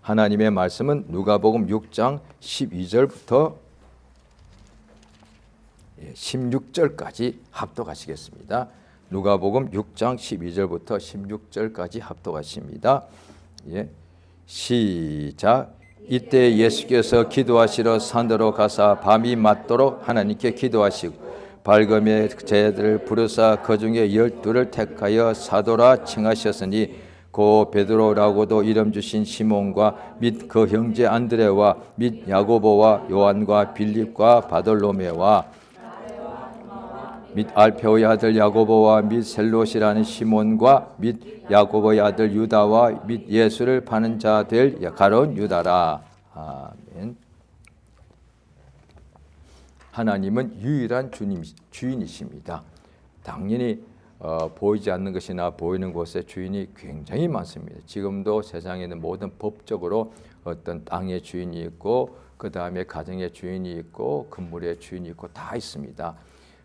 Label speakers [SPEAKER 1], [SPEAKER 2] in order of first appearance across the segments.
[SPEAKER 1] 하나님의 말씀은 누가복음 6장 12절부터 16절까지 합독하시겠습니다. 누가복음 6장 12절부터 16절까지 합독하십니다. 시작. 이때 예수께서 기도하시러 산으로 가사 밤이 맞도록 하나님께 기도하시고 밝음에 제자들을 부르사 그 중에 12를 택하여 사도라 칭하셨으니 고 베드로라고도 이름 주신 시몬과 및 그 형제 안드레와 및 야고보와 요한과 빌립과 바돌로메와 및 알페오의 아들 야고보와 및 셀롯이라는 시몬과 및 야고보의 아들 유다와 및 예수를 파는 자 될 가룟 유다라. 아멘. 하나님은 유일한 주인이십니다. 당연히 보이지 않는 것이나 보이는 곳에 주인이 굉장히 많습니다. 지금도 세상에는 모든 법적으로 어떤 땅의 주인이 있고 그 다음에 가정의 주인이 있고 건물의 주인이 있고 다 있습니다.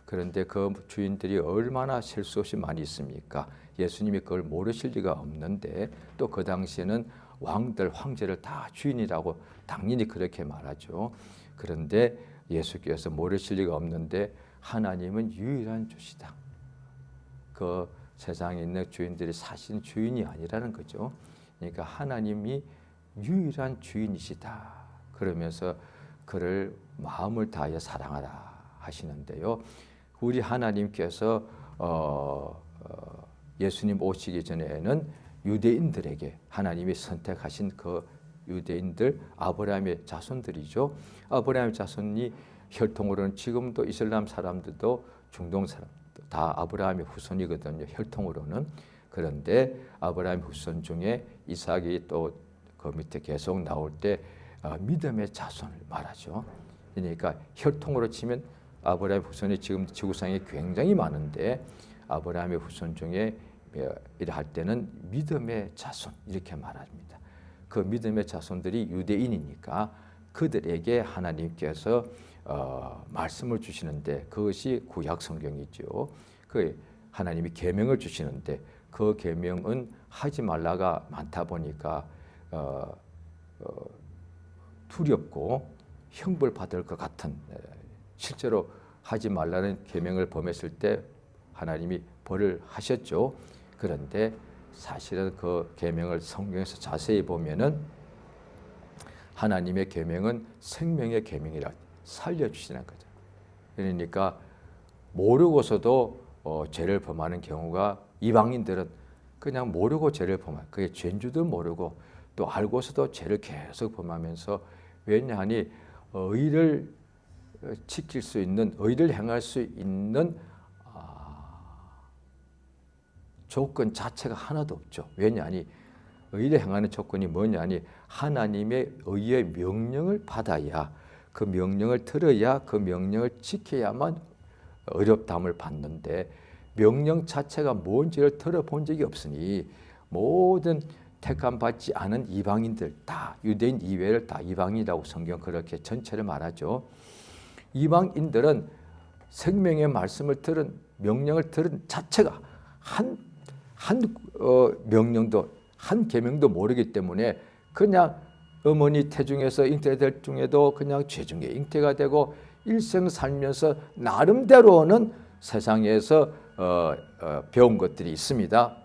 [SPEAKER 1] 그런데 그 주인들이 얼마나 셀 수 없이 많이 있습니까? 예수님이 그걸 모르실 리가 없는데 또 그 당시에는 왕들, 황제를 다 주인이라고 당연히 그렇게 말하죠. 그런데 예수께서 모르실 리가 없는데 하나님은 유일한 주시다. 그 세상에 있는 주인들이 사실 주인이 아니라는 거죠. 그러니까 하나님이 유일한 주인이시다. 그러면서 그를 마음을 다하여 사랑하라 하시는데요. 우리 하나님께서 예수님 오시기 전에는 유대인들에게 하나님이 선택하신 그 유대인들 아브라함의 자손들이죠. 아브라함의 자손이 혈통으로는 지금도 이슬람 사람들도 중동 사람도 다 아브라함의 후손이거든요. 혈통으로는. 그런데 아브라함의 후손 중에 이삭이 또 그 밑에 계속 나올 때 믿음의 자손을 말하죠. 그러니까 혈통으로 치면 아브라함의 후손이 지금 지구상에 굉장히 많은데 아브라함의 후손 중에 할 때는 믿음의 자손 이렇게 말합니다. 그 믿음의 자손들이 유대인이니까 그들에게 하나님께서 말씀을 주시는데 그것이 구약 성경이죠. 그 하나님이 계명을 주시는데 그 계명은 하지 말라가 많다 보니까 두렵고 형벌 받을 것 같은 실제로 하지 말라는 계명을 범했을 때 하나님이 벌을 하셨죠. 그런데 사실은 그 계명을 성경에서 자세히 보면은 하나님의 계명은 생명의 계명이라 살려주시는 거죠. 그러니까 모르고서도 죄를 범하는 경우가 이방인들은 그냥 모르고 죄를 범하는 그게 죄인줄도 모르고 또 알고서도 죄를 계속 범하면서 왜냐하니 의를 지킬 수 있는 의를 행할 수 있는 조건 자체가 하나도 없죠. 왜냐하니 의를 행하는 조건이 뭐냐니 하나님의 의의 명령을 받아야 그 명령을 들어야 그 명령을 지켜야만 어렵담을 받는데 명령 자체가 뭔지를 들어본 적이 없으니 모든 택함 받지 않은 이방인들 다 유대인 이외를 다 이방인이라고 성경 그렇게 전체를 말하죠. 이방인들은 생명의 말씀을 들은 명령을 들은 자체가 한 명령도 한 계명도 모르기 때문에 그냥 어머니 태중에서 잉태될 중에도 그냥 죄 중에 잉태가 되고 일생 살면서 나름대로는 세상에서 배운 것들이 있습니다.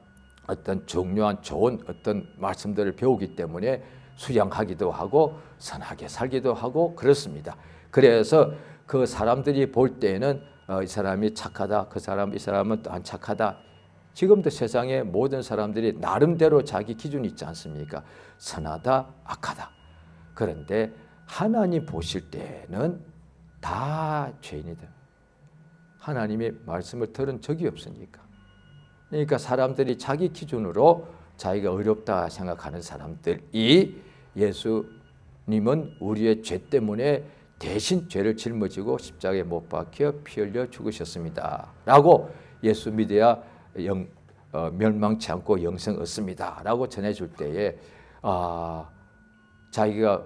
[SPEAKER 1] 어떤 중요한 좋은 어떤 말씀들을 배우기 때문에 수양하기도 하고 선하게 살기도 하고 그렇습니다. 그래서 그 사람들이 볼 때에는 이 사람이 착하다, 이 사람은 또 안 착하다. 지금도 세상의 모든 사람들이 나름대로 자기 기준이 있지 않습니까? 선하다, 악하다. 그런데 하나님 보실 때는 다 죄인이다. 하나님의 말씀을 들은 적이 없으니까. 그러니까 사람들이 자기 기준으로 자기가 어렵다 생각하는 사람들이 예수님은 우리의 죄 때문에 대신 죄를 짊어지고 십자가에 못 박혀 피 흘려 죽으셨습니다. 라고 예수 믿어야 멸망치 않고 영생 얻습니다. 라고 전해줄 때에 자기가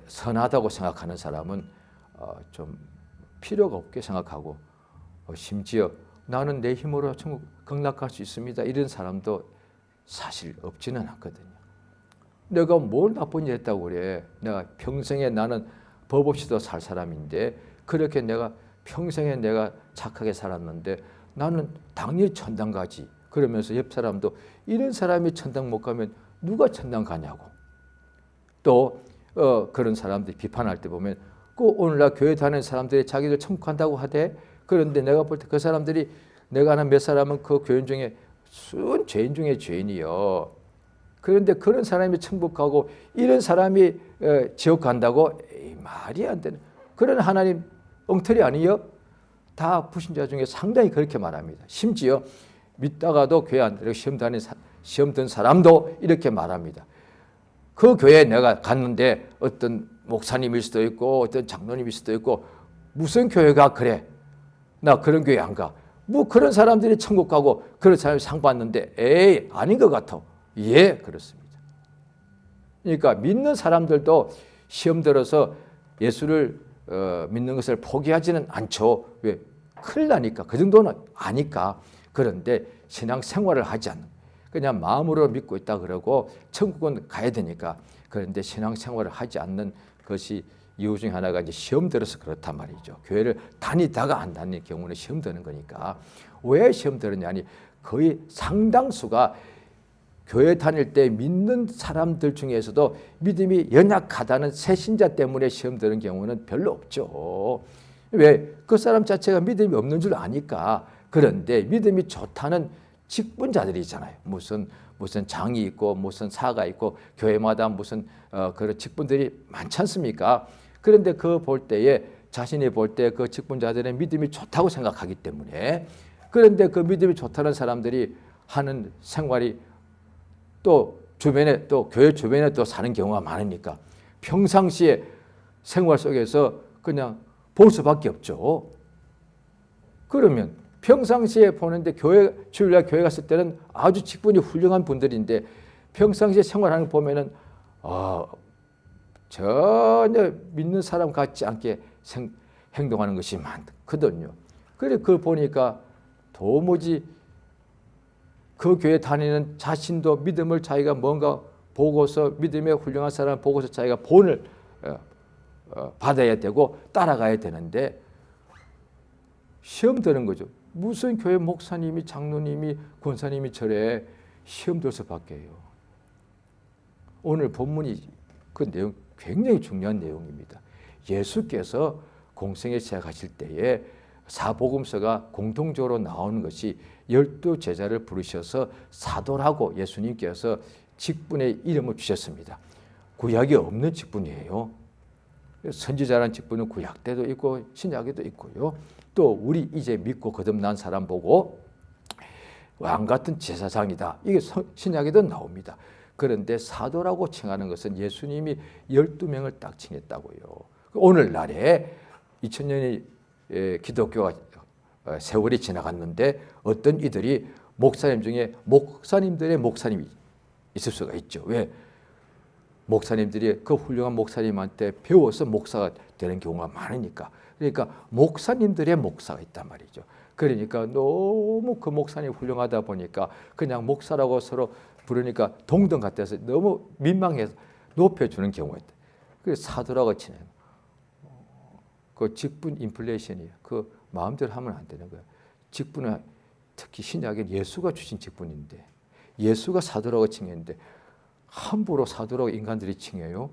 [SPEAKER 1] 선하다고 생각하는 사람은 좀 필요가 없게 생각하고 심지어 나는 내 힘으로 천국 극락할 수 있습니다. 이런 사람도 사실 없지는 않거든요.
[SPEAKER 2] 내가 뭘 나쁜 일 했다고 그래. 내가 평생에 나는 법 없이도 살 사람인데 그렇게 내가 평생에 내가 착하게 살았는데 나는 당연히 천당 가지. 그러면서 옆 사람도 이런 사람이 천당 못 가면 누가 천당 가냐고. 또 그런 사람들이 비판할 때 보면 꼭 오늘날 교회 다니는 사람들이 자기들 천국 간다고 하대. 그런데 내가 볼 때 그 사람들이 내가 아는 몇 사람은 그 교인 중에 순 죄인 중에 죄인이요. 그런데 그런 사람이 천국 가고 이런 사람이 지옥 간다고 에이, 말이 안 되는 그런 하나님 엉터리 아니요? 다 불신자 중에 상당히 그렇게 말합니다. 심지어 믿다가도 교회 안 들어가고 시험 든 사람도 이렇게 말합니다. 그 교회에 내가 갔는데 어떤 목사님일 수도 있고 어떤 장로님일 수도 있고 무슨 교회가 그래? 나 그런 교회 안 가. 뭐 그런 사람들이 천국 가고 그런 사람이 상 받는데 에이 아닌 것 같아. 예, 그렇습니다. 그러니까 믿는 사람들도 시험 들어서 예수를 믿는 것을 포기하지는 않죠. 왜? 큰일 나니까. 그 정도는 아니까. 그런데 신앙 생활을 하지 않는 그냥 마음으로 믿고 있다 그러고 천국은 가야 되니까. 그런데 신앙 생활을 하지 않는 것이 이유 중에 하나가 이제 시험 들어서 그렇단 말이죠. 교회를 다니다가 안 다니는 경우는 시험 드는 거니까. 왜 시험 들었냐니 거의 상당수가 교회 다닐 때 믿는 사람들 중에서도 믿음이 연약하다는 새신자 때문에 시험 드는 경우는 별로 없죠. 왜? 그 사람 자체가 믿음이 없는 줄 아니까. 그런데 믿음이 좋다는 직분자들이잖아요. 무슨 장이 있고 무슨 사가 있고 교회마다 무슨 그런 직분들이 많지 않습니까? 그런데 그 볼 때에 자신이 볼 때 그 직분자들의 믿음이 좋다고 생각하기 때문에 그런데 그 믿음이 좋다는 사람들이 하는 생활이 또 주변에 또 교회 주변에 또 사는 경우가 많으니까 평상시에 생활 속에서 그냥 볼 수밖에 없죠. 그러면 평상시에 보는데 주일날 교회 갔을 때는 아주 직분이 훌륭한 분들인데 평상시에 생활하는 거 보면은 전혀 믿는 사람 같지 않게 행동하는 것이 많거든요. 그래 그걸 보니까 도무지 그 교회 다니는 자신도 믿음을 자기가 뭔가 보고서 믿음의 훌륭한 사람을 보고서 자기가 본을 받아야 되고 따라가야 되는데 시험 드는 거죠. 무슨 교회 목사님이 장로님이 권사님이 저래 시험 들어서 바뀌어요. 오늘 본문이 그 내용 굉장히 중요한 내용입니다. 예수께서 공생에 시작하실 때에 사복음서가 공통적으로 나오는 것이 12제자를 부르셔서 사도라고 예수님께서 직분의 이름을 주셨습니다. 구약에 없는 직분이에요. 선지자라는 직분은 구약 때도 있고 신약에도 있고요. 또 우리 이제 믿고 거듭난 사람 보고 왕 같은 제사장이다. 이게 신약에도 나옵니다. 그런데 사도라고 칭하는 것은 예수님이 12명을 딱 칭했다고요. 오늘날에 2000년이 기독교가 세월이 지나갔는데 어떤 이들이 목사님 중에 목사님들의 목사님이 있을 수가 있죠. 왜? 목사님들이 그 훌륭한 목사님한테 배워서 목사가 되는 경우가 많으니까. 그러니까 목사님들의 목사가 있단 말이죠. 그러니까 너무 그 목사님이 훌륭하다 보니까 그냥 목사라고 서로 부르니까 동등 같아서 너무 민망해서 높여주는 경우가 있다. 그래서 사도라고 치네요. 그 직분 인플레이션이에요. 그 마음대로 하면 안 되는 거예요. 직분은 특히 신약에 예수가 주신 직분인데 예수가 사도라고 칭했는데 함부로 사도라고 인간들이 칭해요.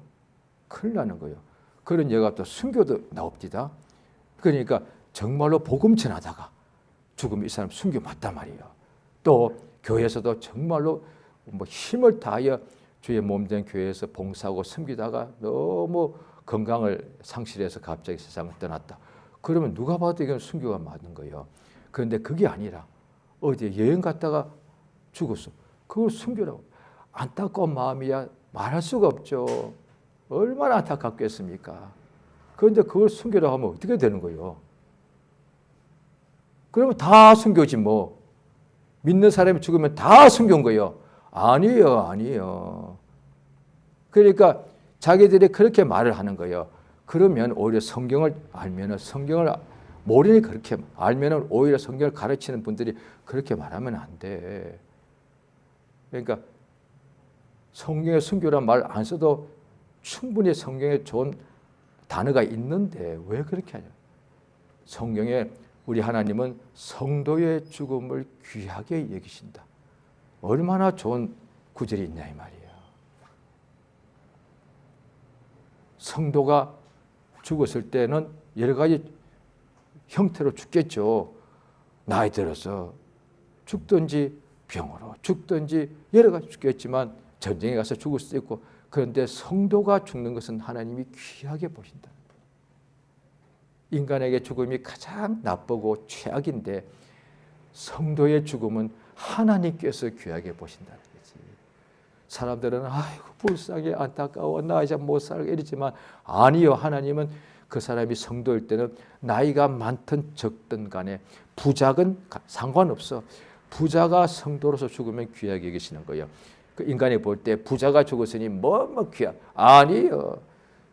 [SPEAKER 2] 큰일 나는 거예요. 그런 예가 또 순교도 나옵니다. 그러니까 정말로 복음 전하다가 죽으면 이 사람 순교 맞단 말이에요. 또 교회에서도 정말로 뭐 힘을 다하여 주의 몸된 교회에서 봉사하고 섬기다가 너무 건강을 상실해서 갑자기 세상을 떠났다. 그러면 누가 봐도 이건 순교가 맞는 거예요. 그런데 그게 아니라 어디에 여행 갔다가 죽었어. 그걸 순교라고. 안타까운 마음이야 말할 수가 없죠. 얼마나 안타깝겠습니까? 그런데 그걸 순교라고 하면 어떻게 되는 거예요? 그러면 다 순교지 뭐. 믿는 사람이 죽으면 다 순교인 거예요. 아니에요. 그러니까 자기들이 그렇게 말을 하는 거예요. 그러면 오히려 성경을 알면은 성경을 모르니 그렇게 알면은 오히려 성경을 가르치는 분들이 그렇게 말하면 안 돼. 그러니까 성경에 순교란 말 안 써도 충분히 성경에 좋은 단어가 있는데 왜 그렇게 하냐? 성경에 우리 하나님은 성도의 죽음을 귀하게 여기신다. 얼마나 좋은 구절이 있냐 이 말이에요. 성도가 죽었을 때는 여러 가지 형태로 죽겠죠. 나이 들어서 죽든지 병으로 죽든지 여러 가지 죽겠지만 전쟁에 가서 죽을 수도 있고, 그런데 성도가 죽는 것은 하나님이 귀하게 보신다. 인간에게 죽음이 가장 나쁘고 최악인데 성도의 죽음은 하나님께서 귀하게 보신다는 거지. 사람들은 아이고 불쌍해 안타까워 나 이제 못 살게 이러지만 아니요. 하나님은 그 사람이 성도일 때는 나이가 많든 적든 간에 부작은 상관없어. 부자가 성도로서 죽으면 귀하게 여기시는 거예요. 그 인간이 볼 때 부자가 죽었으니 뭐 귀하 아니요.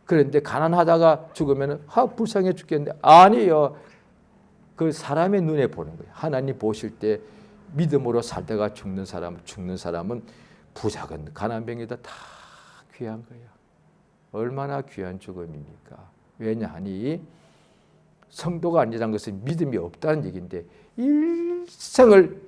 [SPEAKER 2] 그런데 가난하다가 죽으면 불쌍해 죽겠는데 아니요. 그 사람의 눈에 보는 거예요. 하나님 보실 때 믿음으로 살다가 죽는 사람은 부자건 가난병이다 다 귀한 거예요. 얼마나 귀한 죽음입니까? 왜냐하니 성도가 아니라는 것은 믿음이 없다는 얘기인데 일생을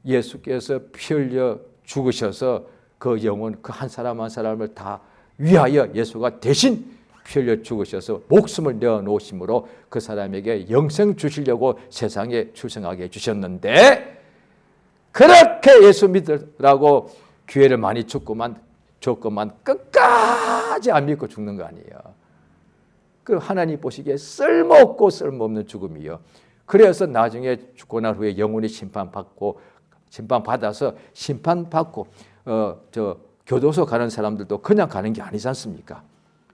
[SPEAKER 2] 예수께서 피 흘려 죽으셔서 그 영혼 그 한 사람 한 사람을 다 위하여 예수가 대신 피 흘려 죽으셔서 목숨을 내어놓으심으로 그 사람에게 영생 주시려고 세상에 출생하게 해주셨는데, 그렇게 예수 믿으라고 기회를 많이 줬건만 끝까지 안 믿고 죽는 거 아니에요. 그 하나님 보시기에 쓸모없고 쓸모없는 죽음이요. 그래서 나중에 죽고 난 후에 영혼이 심판받아서 교도소 가는 사람들도 그냥 가는 게 아니지 않습니까?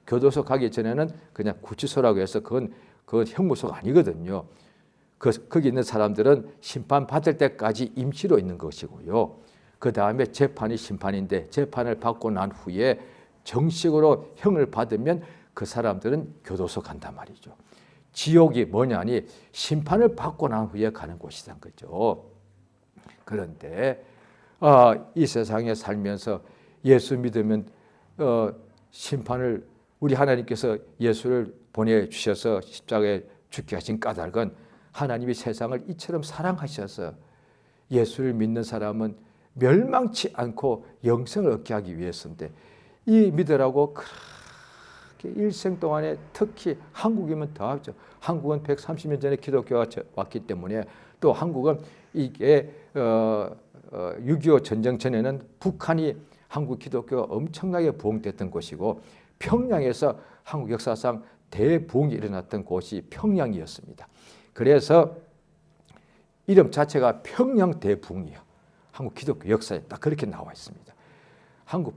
[SPEAKER 2] 교도소 가기 전에는 그냥 구치소라고 해서 그건 형무소가 아니거든요. 거기 있는 사람들은 심판받을 때까지 임시로 있는 것이고요. 그 다음에 재판이 심판인데 재판을 받고 난 후에 정식으로 형을 받으면 그 사람들은 교도소 간단 말이죠. 지옥이 뭐냐니 심판을 받고 난 후에 가는 곳이란 거죠. 그런데 이 세상에 살면서 예수 믿으면 심판을 우리 하나님께서 예수를 보내주셔서 십자가에 죽게 하신 까닭은 하나님이 세상을 이처럼 사랑하셔서 예수를 믿는 사람은 멸망치 않고 영생을 얻게 하기 위해서인데, 이 믿으라고 그렇게 일생 동안에 특히 한국이면 더하죠. 한국은 130년 전에 기독교가 왔기 때문에, 또 한국은 이게 6.25 전쟁 전에는 북한이 한국 기독교가 엄청나게 부흥됐던 곳이고, 평양에서 한국 역사상 대부흥이 일어났던 곳이 평양이었습니다. 그래서 이름 자체가 평양 대부흥이에요. 한국 기독교 역사에 딱 그렇게 나와 있습니다.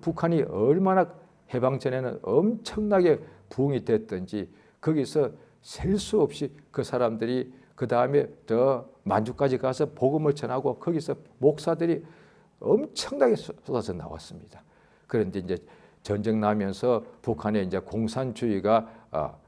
[SPEAKER 2] 북한이 얼마나 해방 전에는 엄청나게 부흥이 됐든지 거기서 셀 수 없이 그 사람들이 그 다음에 더 만주까지 가서 복음을 전하고 거기서 목사들이 엄청나게 쏟아져 나왔습니다. 그런데 이제 전쟁 나면서 북한에 이제 공산주의가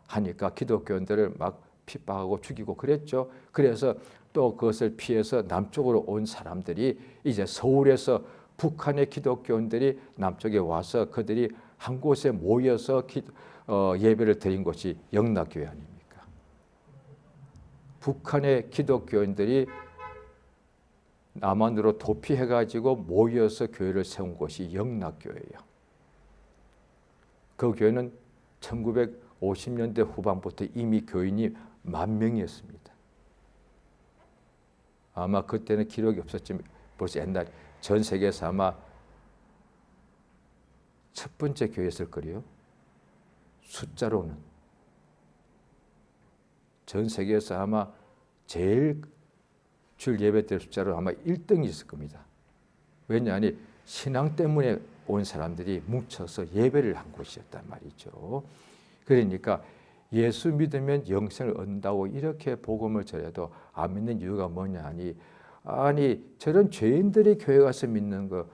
[SPEAKER 2] 하니까 기독교인들을 막 핍박하고 죽이고 그랬죠. 그래서 또 그것을 피해서 남쪽으로 온 사람들이 이제 서울에서 북한의 기독교인들이 남쪽에 와서 그들이 한 곳에 모여서 예배를 드린 곳이 영락교회 아닙니까? 북한의 기독교인들이 남한으로 도피해가지고 모여서 교회를 세운 곳이 영락교회예요. 그 교회는 1950년대 후반부터 이미 교인이 10,000명이었습니다. 아마 그때는 기록이 없었지만 벌써 옛날 전 세계에서 아마 첫 번째 교회였을 거예요. 숫자로는 전 세계에서 아마 제일 주일 예배 때 숫자로 아마 1등이 있을 겁니다. 왜냐하니 신앙 때문에 온 사람들이 뭉쳐서 예배를 한 곳이었단 말이죠. 그러니까 예수 믿으면 영생을 얻는다고 이렇게 복음을 전해도 안 믿는 이유가 뭐냐 하니, 아니 저런 죄인들이 교회 가서 믿는 거,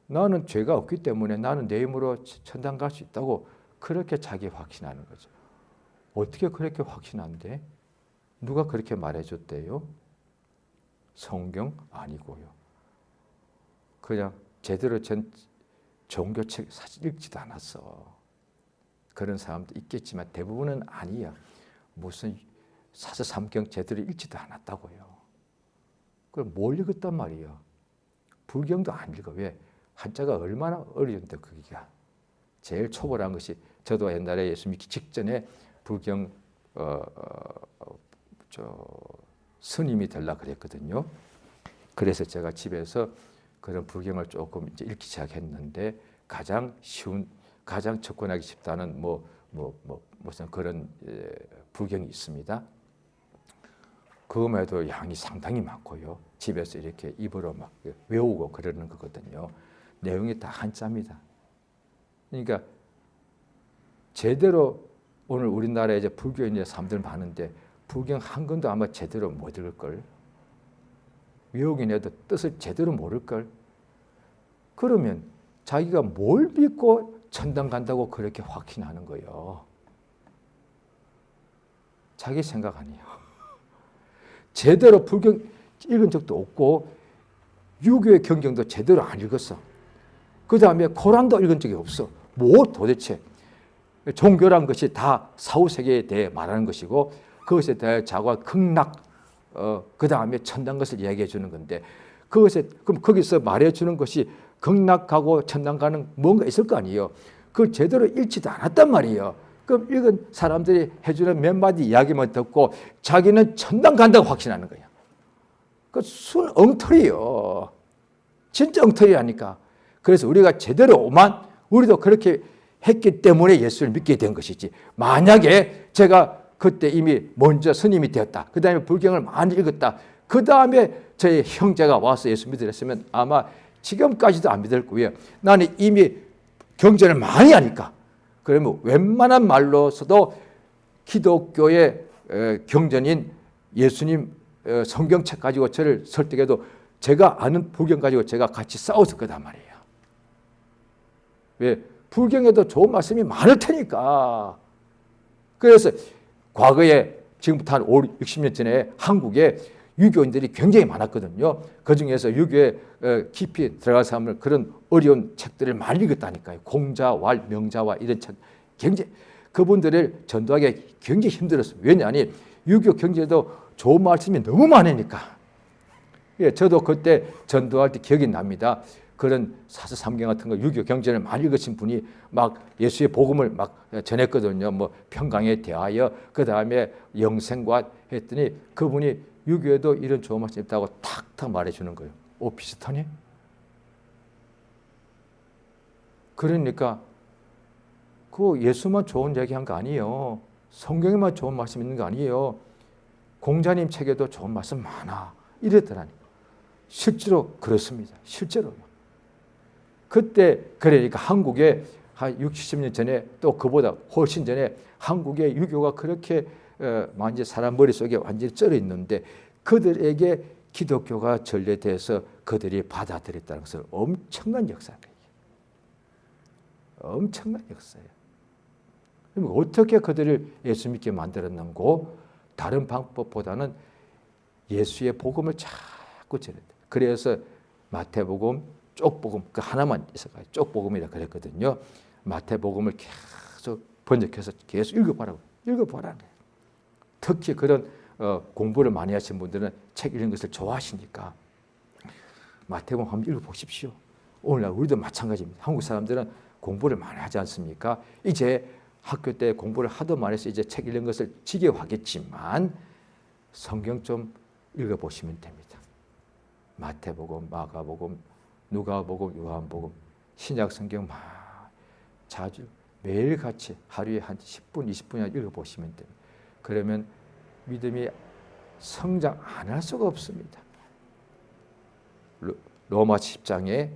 [SPEAKER 2] 나는 죄가 없기 때문에 나는 내 힘으로 천당 갈 수 있다고 그렇게 자기 확신하는 거죠. 어떻게 그렇게 확신한대? 누가 그렇게 말해줬대요? 성경 아니고요. 그냥 제대로
[SPEAKER 1] 종교책 사실 읽지도 않았어. 그런 사람도 있겠지만 대부분은 아니야. 무슨 사서삼경 제대로 읽지도 않았다고요. 그럼 뭘 읽었단 말이에요? 불경도 안 읽어. 왜? 한자가 얼마나 어려운데 그게가. 제일 초보라는 것이 저도 옛날에 예수 믿기 직전에 불경 스님이 되려고 그랬거든요. 그래서 제가 집에서 그런 불경을 조금 이제 읽기 시작했는데 가장 쉬운, 가장 접근하기 쉽다는 무슨 그런 불경이 있습니다. 그음에도 양이 상당히 많고요. 집에서 이렇게 입으로 막 외우고 그러는 거거든요. 내용이 다 한자입니다. 그러니까 제대로 오늘 우리나라에 이제 불교인의 사람들 많은데 불경 한 권도 아마 제대로 못 읽을 걸. 외우긴 해도 뜻을 제대로 모를 걸. 그러면 자기가 뭘 믿고 천당 간다고 그렇게 확신하는 거예요. 자기 생각 아니에요. 제대로 불경 읽은 적도 없고 유교의 경경도 제대로 안 읽었어. 그 다음에 코란도 읽은 적이 없어. 뭐 도대체 종교란 것이 다 사후세계에 대해 말하는 것이고 그것에 대해 자과 극락 그 다음에 천당 것을 이야기해 주는 건데 그럼 거기서 말해 주는 것이 극락하고 천당 가는 뭔가 있을 거 아니에요. 그걸 제대로 읽지도 않았단 말이에요. 그럼 읽은 사람들이 해주는 몇 마디 이야기만 듣고 자기는 천당 간다고 확신하는 거예요. 그 순 엉터리요. 진짜 엉터리라니까. 그래서 우리가 제대로 오만 우리도 그렇게 했기 때문에 예수를 믿게 된 것이지. 만약에 제가 그때 이미 먼저 스님이 되었다. 그 다음에 불경을 많이 읽었다. 그 다음에 저희 형제가 와서 예수 믿으랬으면 아마 지금까지도 안 믿을 거예요. 나는 이미 경전을 많이 하니까. 그러면 웬만한 말로서도 기독교의 경전인 예수님 성경책 가지고 저를 설득해도 제가 아는 불경 가지고 제가 같이 싸웠을 거단 말이에요. 왜? 불경에도 좋은 말씀이 많을 테니까. 그래서 과거에 지금부터 한 60년 전에 한국에 유교인들이 굉장히 많았거든요. 그중에서 유교에 깊이 들어간 사람을 그런 어려운 책들을 많이 읽었다니까요. 공자, 왈, 명자와 이런 책. 굉장히 그분들을 전도하기 굉장히 힘들었어요. 왜냐하니 유교 경제도 좋은 말씀이 너무 많으니까. 예, 저도 그때 전도할 때 기억이 납니다. 그런 사서삼경 같은 거 유교 경전을 많이 읽으신 분이 막 예수의 복음을 막 전했거든요. 뭐 평강에 대하여 그 다음에 영생과 했더니 그분이 유교에도 이런 좋은 말씀 있다고 탁탁 말해주는 거예요. 오, 비슷하네? 그러니까 그 예수만 좋은 얘기한 거 아니에요. 성경에만 좋은 말씀 있는 거 아니에요. 공자님 책에도 좋은 말씀 많아. 이랬더라니. 실제로 그렇습니다. 실제로요. 그때 그러니까 한국에 한 60, 70년 전에 또 그보다 훨씬 전에 한국의 유교가 그렇게 완전 사람 머릿속에 완전히 쩔어 있는데 그들에게 기독교가 전래돼서 그들이 받아들였다는 것은 엄청난 역사예요. 엄청난 역사예요. 그럼 어떻게 그들을 예수 믿게 만들었는고 다른 방법보다는 예수의 복음을 자꾸 전했다. 그래서 마태복음, 쪽복음 그 하나만 있어가요. 쪽복음이라 그랬거든요. 마태복음을 계속 번역해서 계속 읽어보라고. 특히 그런 공부를 많이 하신 분들은 책 읽는 것을 좋아하시니까 마태복음 한번 읽어보십시오. 오늘날 우리도 마찬가지입니다. 한국 사람들은 공부를 많이 하지 않습니까? 이제 학교 때 공부를 하도 많이 해서 이제 책 읽는 것을 지겨워하겠지만 성경 좀 읽어보시면 됩니다. 마태복음, 마가복음, 누가복음, 요한복음, 신약성경 자주 매일같이 하루에 한 10분, 20분이나 읽어보시면 됩니다. 그러면 믿음이 성장 안 할 수가 없습니다. 로마 10장에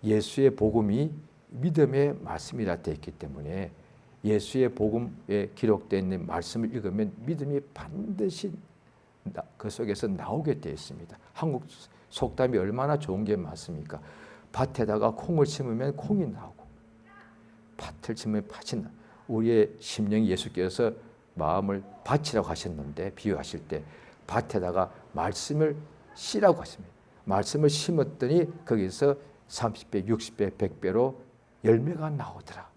[SPEAKER 1] 예수의 복음이 믿음의 말씀이라 되어 있기 때문에 예수의 복음에 기록되어 있는 말씀을 읽으면 믿음이 반드시 그 속에서 나오게 되어 있습니다. 한국 속담이 얼마나 좋은 게 많습니까? 밭에다가 콩을 심으면 콩이 나오고 밭을 심으면 밭이 나. 우리의 심령이 예수께서 마음을 밭이라고 하셨는데 비유하실 때 밭에다가 말씀을 씨라고 하십니다. 말씀을 심었더니 거기서 30배, 60배, 100배로 열매가 나오더라.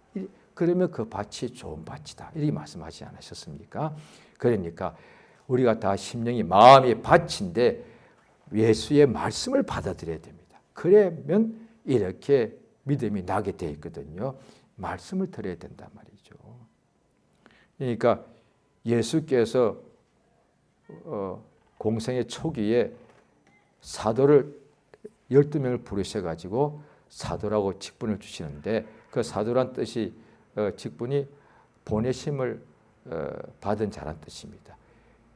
[SPEAKER 1] 그러면 그 밭이 좋은 밭이다. 이렇게 말씀하지 않으셨습니까? 그러니까 우리가 다 심령이 마음이 밭인데 예수의 말씀을 받아들여야 됩니다. 그러면 이렇게 믿음이 나게 돼 있거든요. 말씀을 들어야 된단 말이죠. 그러니까 예수께서 공생의 초기에 사도를 12명을 부르셔가지고 사도라고 직분을 주시는데 그 사도란 뜻이 직분이 보내심을 받은 자란 뜻입니다.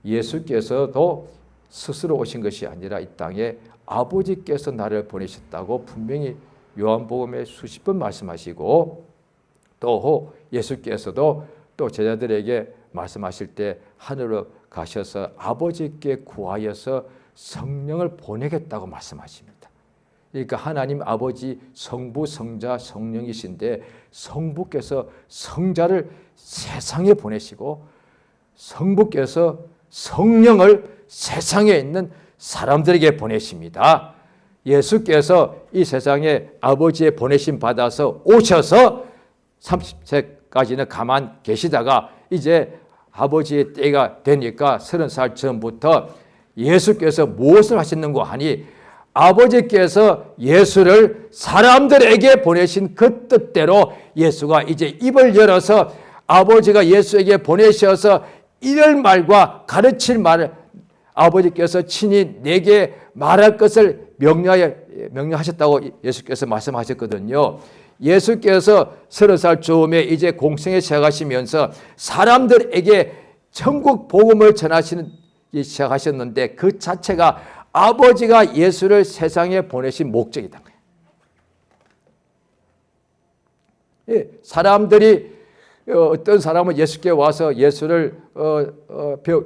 [SPEAKER 1] 예수께서도 스스로 오신 것이 아니라 이 땅에 아버지께서 나를 보내셨다고 분명히 요한복음에 수십 번 말씀하시고 또 예수께서도 또 제자들에게 말씀하실 때 하늘로 가셔서 아버지께 구하여서 성령을 보내겠다고 말씀하십니다. 그러니까 하나님 아버지 성부, 성자, 성령이신데 성부께서 성자를 세상에 보내시고 성부께서 성령을 세상에 있는 사람들에게 보내십니다. 예수께서 이 세상에 아버지의 보내심 받아서 오셔서 30세까지는 가만 계시다가 이제 아버지의 때가 되니까 30살 전부터 예수께서 무엇을 하셨는고 하니 아버지께서 예수를 사람들에게 보내신 그 뜻대로 예수가 이제 입을 열어서 아버지가 예수에게 보내셔서 이럴 말과 가르칠 말을 아버지께서 친히 내게 말할 것을 명령하셨다고 예수께서 말씀하셨거든요. 예수께서 30살 즈음에 이제 공생에 시작하시면서 사람들에게 천국 복음을 전하시기 시작하셨는데 그 자체가 아버지가 예수를 세상에 보내신 목적이다. 예, 사람들이 어떤 사람은 예수께 와서 예수를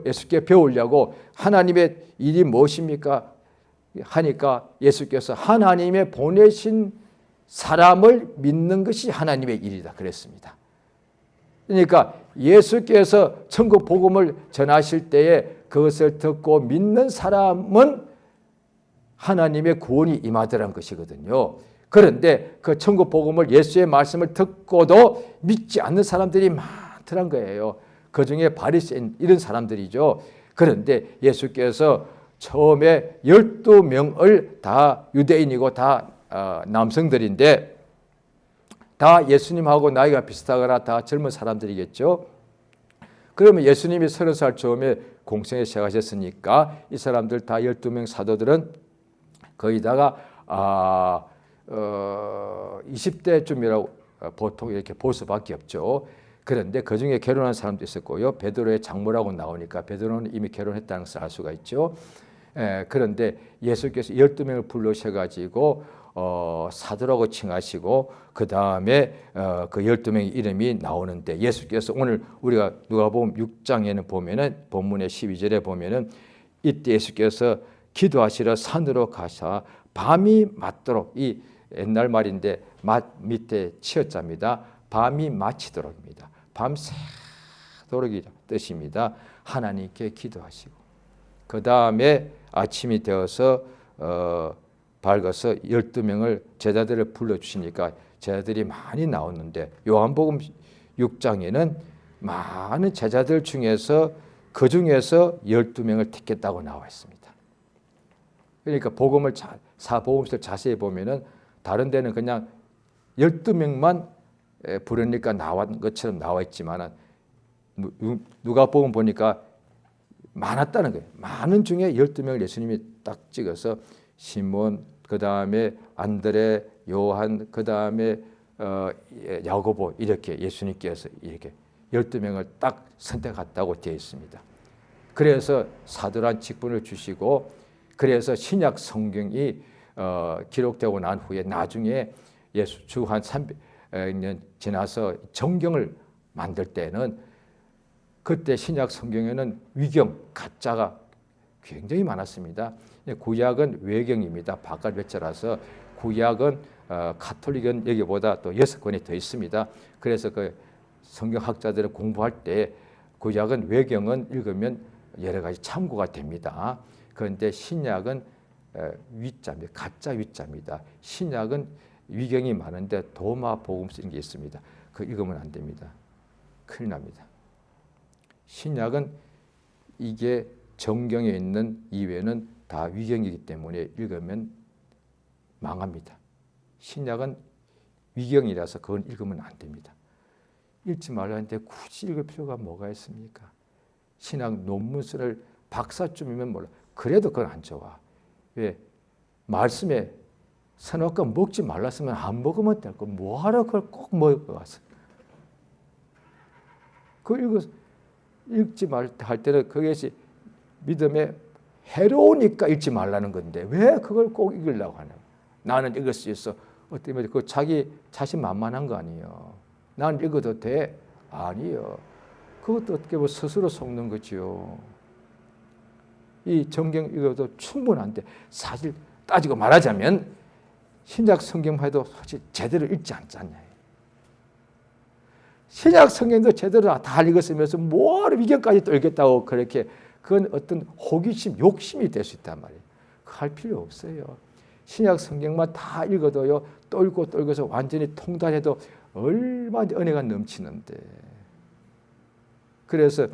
[SPEAKER 1] 예수께 배우려고 하나님의 일이 무엇입니까? 하니까 예수께서 하나님의 보내신 사람을 믿는 것이 하나님의 일이다 그랬습니다. 그러니까 예수께서 천국 복음을 전하실 때에 그것을 듣고 믿는 사람은 하나님의 구원이 임하더란 것이거든요. 그런데 그 천국 복음을 예수의 말씀을 듣고도 믿지 않는 사람들이 많더란 거예요. 그중에 바리새인 이런 사람들이죠. 그런데 예수께서 처음에 12명을 다 유대인이고 다 남성들인데 다 예수님하고 나이가 비슷하거나 다 젊은 사람들이겠죠. 그러면 예수님이 30살 처음에 공생에 시작하셨으니까 이 사람들 다 12명 사도들은 거기다가 20대쯤이라고 보통 이렇게 볼 수밖에 없죠. 그런데 그중에 결혼한 사람도 있었고요. 베드로의 장모라고 나오니까 베드로는 이미 결혼했다는 것을 알 수가 있죠. 그런데 예수께서 12명을 불러셔가지고 사도라고 칭하시고 그 다음에 그 12명의 이름이 나오는데 예수께서 오늘 우리가 누가복음 6장에는 보면은 본문의 12절에 보면은 이때 예수께서 기도하시러 산으로 가사 밤이 맞도록 이 옛날 말인데 맛 밑에 치어자입니다. 밤이 마치도록입니다. 밤새도록이 뜻입니다. 하나님께 기도하시고 그 다음에 아침이 되어서 밝아서 12명을 제자들을 불러주시니까 제자들이 많이 나왔는데 요한복음 6장에는 많은 제자들 중에서 그 중에서 12명을 택했다고 나와 있습니다. 그러니까 복음을 사복음서를 자세히 보면은 다른 데는 그냥 12명만 부르니까 나온 것처럼 나와 있지만 누가복음 보니까 많았다는 거예요. 많은 중에 12명을 예수님이 딱 찍어서 시몬, 그 다음에 안드레, 요한, 그 다음에 야고보 이렇게 예수님께서 이렇게 12명을 딱 선택했다고 되어 있습니다. 그래서 사도란 직분을 주시고 그래서 신약 성경이 기록되고 난 후에 나중에 예수 주 한 300년 지나서 정경을 만들 때는 그때 신약 성경에는 위경, 가짜가 굉장히 많았습니다. 구약은 외경입니다. 바깥 외자라서 구약은 가톨릭은 여기보다 또 6권이 더 있습니다. 그래서 그 성경학자들을 공부할 때 구약은 외경은 읽으면 여러 가지 참고가 됩니다. 그런데 신약은 위자입니다. 가짜 위자입니다. 신약은 위경이 많은데 도마 복음 쓰는 게 있습니다. 그 읽으면 안 됩니다. 큰일 납니다. 신약은 이게 정경에 있는 이외에는 다 위경이기 때문에 읽으면 망합니다. 신약은 위경이라서 그건 읽으면 안 됩니다. 읽지 말라는데 굳이 읽을 필요가 뭐가 있습니까? 신학 논문을 박사쯤이면 몰라. 그래도 그건 안 좋아. 왜? 말씀에 선악과 먹지 말랐으면 안 먹으면 될 거. 뭐하러 그걸 꼭 먹어가서. 그 읽지 말 할 때는 그것이 믿음에 해로우니까 읽지 말라는 건데 왜 그걸 꼭 읽으려고 하냐. 나는 읽을 수 있어. 어떻게 보면 그 자기 자신 만만한 거 아니에요. 나는 읽어도 돼? 아니요. 그것도 어떻게 보면 스스로 속는 거죠. 이 성경 읽어도 충분한데 사실 따지고 말하자면 신약 성경만 해도 사실 제대로 읽지 않잖아요. 신약 성경도 제대로 다 읽었으면서 뭐하러 위경까지 또 읽겠다고 그렇게 그건 어떤 호기심, 욕심이 될 수 있단 말이에요. 할 필요 없어요. 신약 성경만 다 읽어도요. 또 읽고 또 읽어서 완전히 통달해도 얼마나 은혜가 넘치는데. 그래서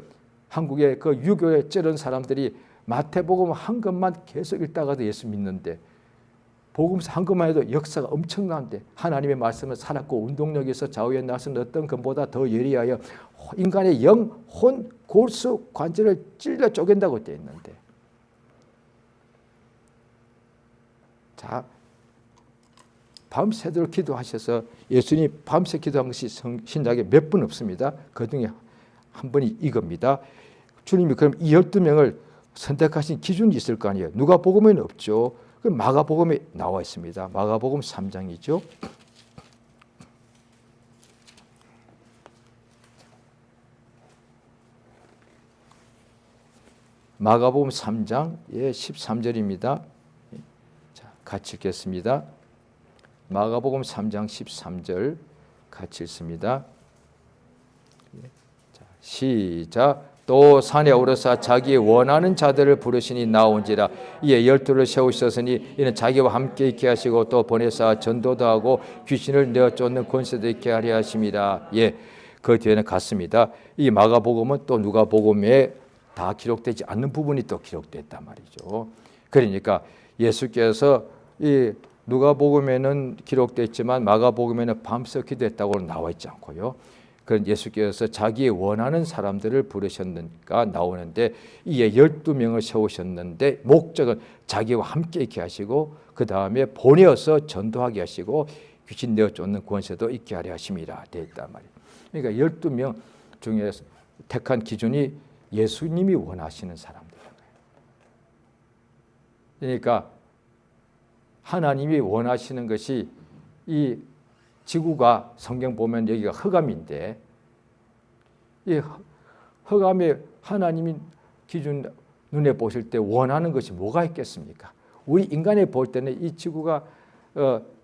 [SPEAKER 1] 한국의 그 유교에 찌른 사람들이 마태복음 한 것만 계속 읽다가도 예수 믿는데 복음서 한 것만 해도 역사가 엄청난데 하나님의 말씀은 살았고 운동력에서 좌우에 나선 어떤 것보다 더 예리하여 인간의 영, 혼, 골수, 관절을 찔러 쪼갠다고 되어 있는데 자 밤새도록 기도하셔서 예수님이 밤새 기도한 것이 신약에 몇 번 없습니다. 그중에 한 번이 이겁니다. 주님이 그럼 이 12명을 선택하신 기준이 있을 거 아니에요. 누가복음에는 없죠. 그럼 마가복음에 나와 있습니다. 마가복음 3장이죠. 마가복음 3장 13절입니다. 자, 같이 읽겠습니다. 마가복음 3장 13절 같이 읽습니다. 자, 시작. 또 산에 오르사 자기 원하는 자들을 부르시니 나온지라. 이에 12를 세우셨으니 이는 자기와 함께 있게 하시고 또 보내사 전도도 하고 귀신을 내어 쫓는 권세도 있게 하려 하심이라. 예, 그 뒤에는 같습니다. 이 마가복음은 또 누가복음에 다 기록되지 않는 부분이 또 기록됐단 말이죠. 그러니까 예수께서 이 누가복음에는 기록됐지만 마가복음에는 밤새 기도했다고는 나와 있지 않고요. 그런 예수께서 자기의 원하는 사람들을 부르셨는가 나오는데 이에 12명을 세우셨는데 목적은 자기와 함께 있게 하시고 그 다음에 보내어서 전도하게 하시고 귀신 내어 쫓는 권세도 있게 하려 하심이라 되어 있단 말이에요. 그러니까 12명 중에 택한 기준이 예수님이 원하시는 사람들이에요. 그러니까 하나님이 원하시는 것이 이 지구가 성경 보면 여기가 흑암인데 이 흑암에 하나님이 기준 눈에 보실 때 원하는 것이 뭐가 있겠습니까? 우리 인간이 볼 때는 이 지구가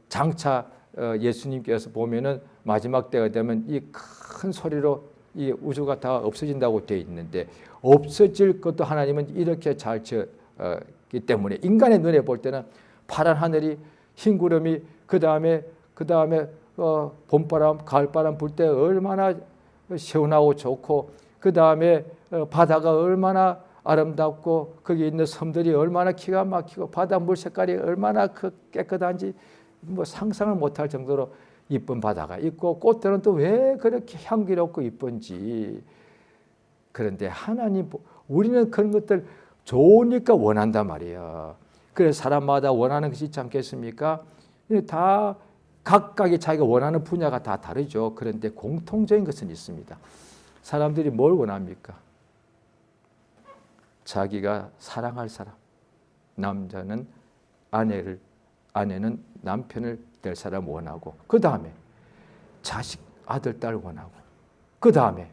[SPEAKER 1] 장차 예수님께서 보면은 마지막 때가 되면 이 큰 소리로 이 우주가 다 없어진다고 되어 있는데 없어질 것도 하나님은 이렇게 잘 지었기 때문에 인간의 눈에 볼 때는 파란 하늘이 흰 구름이 그 다음에 봄바람, 가을바람 불 때 얼마나 시원하고 좋고 그 다음에 바다가 얼마나 아름답고 거기 있는 섬들이 얼마나 기가 막히고 바닷물 색깔이 얼마나 깨끗한지 뭐 상상을 못할 정도로 이쁜 바다가 있고 꽃들은 또 왜 그렇게 향기롭고 이쁜지. 그런데 하나님 우리는 그런 것들 좋으니까 원한단 말이에요. 그래서 사람마다 원하는 것이 있지 않겠습니까? 다 각각의 자기가 원하는 분야가 다 다르죠. 그런데 공통적인 것은 있습니다. 사람들이 뭘 원합니까? 자기가 사랑할 사람. 남자는 아내는 남편을 될 사람 원하고 그 다음에 자식, 아들, 딸 원하고 그 다음에